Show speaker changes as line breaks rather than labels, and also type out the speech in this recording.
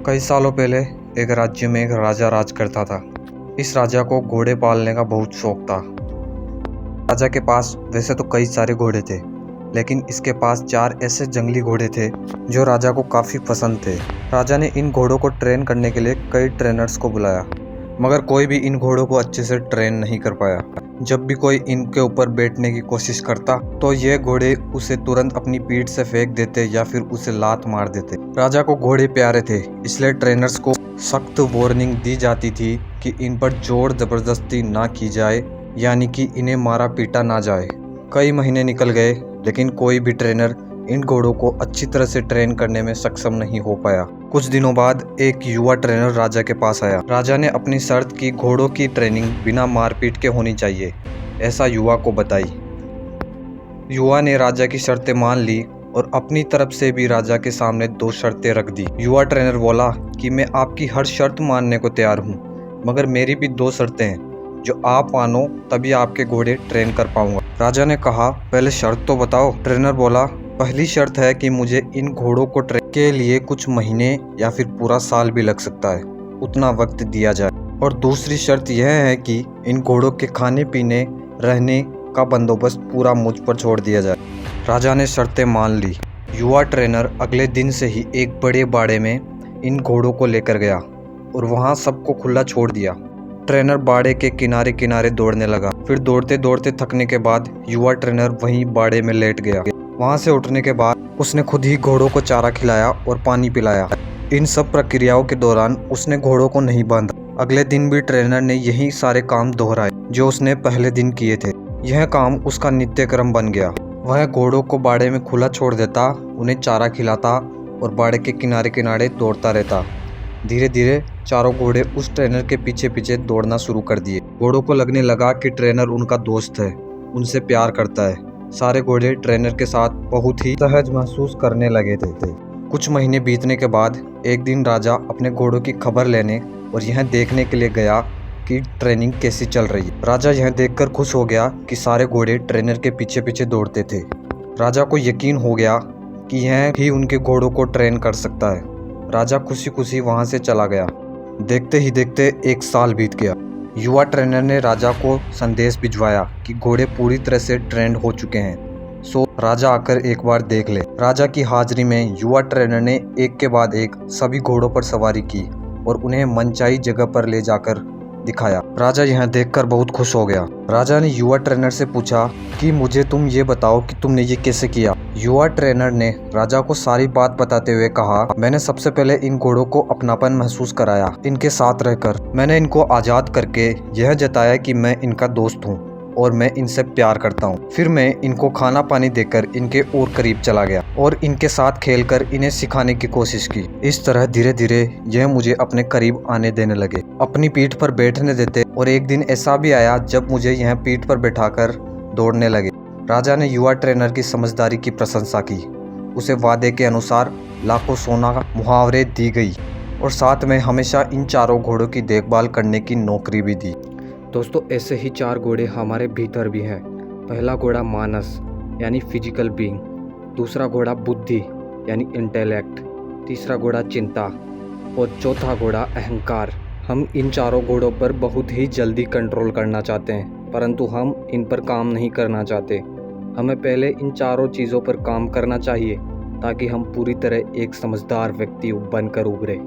कई सालों पहले एक राज्य में एक राजा राज करता था। इस राजा को घोड़े पालने का बहुत शौक था। राजा के पास वैसे तो कई सारे घोड़े थे, लेकिन इसके पास 4 ऐसे जंगली घोड़े थे जो राजा को काफ़ी पसंद थे। राजा ने इन घोड़ों को ट्रेन करने के लिए कई ट्रेनर्स को बुलाया, मगर कोई भी इन घोड़ों को अच्छे से ट्रेन नहीं कर पाया। जब भी कोई इनके ऊपर बैठने की कोशिश करता तो ये घोड़े उसे तुरंत अपनी पीठ से फेंक देते या फिर उसे लात मार देते। राजा को घोड़े प्यारे थे, इसलिए ट्रेनर्स को सख्त वार्निंग दी जाती थी कि इन पर जोर जबरदस्ती ना की जाए, यानी कि इन्हें मारा पीटा ना जाए। कई महीने निकल गए, लेकिन कोई भी ट्रेनर इन घोड़ों को अच्छी तरह से ट्रेन करने में सक्षम नहीं हो पाया। कुछ दिनों बाद एक युवा ट्रेनर राजा के पास आया। राजा ने अपनी शर्त की घोड़ों की ट्रेनिंग बिना मारपीट के होनी चाहिए, ऐसा युवा को बताई। युवा ने राजा की शर्तें मान ली और अपनी तरफ से भी राजा के सामने 2 शर्तें रख दी। युवा ट्रेनर बोला कि मैं आपकी हर शर्त मानने को तैयार हूँ, मगर मेरी भी 2 शर्तें हैं, जो आप मानो तभी आपके घोड़े ट्रेन कर पाऊंगा। राजा ने कहा, पहले शर्त तो बताओ। ट्रेनर बोला, पहली शर्त है कि मुझे इन घोड़ों को ट्रेन के लिए कुछ महीने या फिर पूरा साल भी लग सकता है, उतना वक्त दिया जाए। और दूसरी शर्त यह है कि इन घोड़ों के खाने पीने रहने का बंदोबस्त पूरा मुझ पर छोड़ दिया जाए। राजा ने शर्तें मान ली। युवा ट्रेनर अगले दिन से ही एक बड़े बाड़े में इन घोड़ों को लेकर गया और वहां सबको खुला छोड़ दिया। ट्रेनर बाड़े के किनारे किनारे दौड़ने लगा। फिर दौड़ते दौड़ते थकने के बाद युवा ट्रेनर वहीं बाड़े में लेट गया। वहां से उठने के बाद उसने खुद ही घोड़ों को चारा खिलाया और पानी पिलाया। इन सब प्रक्रियाओं के दौरान उसने घोड़ों को नहीं बांधा। अगले दिन भी ट्रेनर ने यही सारे काम दोहराए जो उसने पहले दिन किए थे। यह काम उसका नित्य क्रम बन गया। वह घोड़ों को बाड़े में खुला छोड़ देता, उन्हें चारा खिलाता और बाड़े के किनारे किनारे दौड़ता रहता। धीरे धीरे चारों घोड़े उस ट्रेनर के पीछे पीछे दौड़ना शुरू कर दिए। घोड़ों को लगने लगा कि ट्रेनर उनका दोस्त है, उनसे प्यार करता है। सारे घोड़े ट्रेनर के साथ बहुत ही सहज महसूस करने लगे थे। कुछ महीने बीतने के बाद एक दिन राजा अपने घोड़ों की खबर लेने और यह देखने के लिए गया कि ट्रेनिंग कैसी चल रही है। राजा यह देखकर खुश हो गया कि सारे घोड़े ट्रेनर के पीछे पीछे दौड़ते थे। राजा को यकीन हो गया कि यह ही उनके घोड़ों को ट्रेन कर सकता है। राजा खुशी खुशी वहां से चला गया। देखते ही देखते 1 साल बीत गया। युवा ट्रेनर ने राजा को संदेश भिजवाया कि घोड़े पूरी तरह से ट्रेंड हो चुके हैं, सो राजा आकर एक बार देख ले। राजा की हाजिरी में युवा ट्रेनर ने एक के बाद एक सभी घोड़ों पर सवारी की और उन्हें मनचाही जगह पर ले जाकर दिखाया। राजा यह देखकर बहुत खुश हो गया। राजा ने युवा ट्रेनर से पूछा कि मुझे तुम ये बताओ कि तुमने ये कैसे किया। युवा ट्रेनर ने राजा को सारी बात बताते हुए कहा, मैंने सबसे पहले इन घोड़ों को अपनापन महसूस कराया। इनके साथ रहकर मैंने इनको आज़ाद करके यह जताया कि मैं इनका दोस्त हूँ और मैं इनसे प्यार करता हूँ। फिर मैं इनको खाना पानी देकर इनके और करीब चला गया और इनके साथ खेलकर इन्हें सिखाने की कोशिश की। इस तरह धीरे धीरे यह मुझे अपने करीब आने देने लगे, अपनी पीठ पर बैठने देते और एक दिन ऐसा भी आया जब मुझे यह पीठ पर बैठाकर दौड़ने लगे। राजा ने युवा ट्रेनर की समझदारी की प्रशंसा की। उसे वादे के अनुसार लाखों सोना मुहावरे दी गई और साथ में हमेशा इन चारों घोड़ों की देखभाल करने की नौकरी भी दी। दोस्तों, ऐसे ही 4 घोड़े हमारे भीतर भी हैं। पहला घोड़ा मानस यानी फिजिकल बीइंग, दूसरा घोड़ा बुद्धि यानी इंटेलेक्ट, तीसरा घोड़ा चिंता और चौथा घोड़ा अहंकार। हम इन चारों घोड़ों पर बहुत ही जल्दी कंट्रोल करना चाहते हैं, परंतु हम इन पर काम नहीं करना चाहते। हमें पहले इन चारों चीज़ों पर काम करना चाहिए ताकि हम पूरी तरह एक समझदार व्यक्ति बनकर उभरें।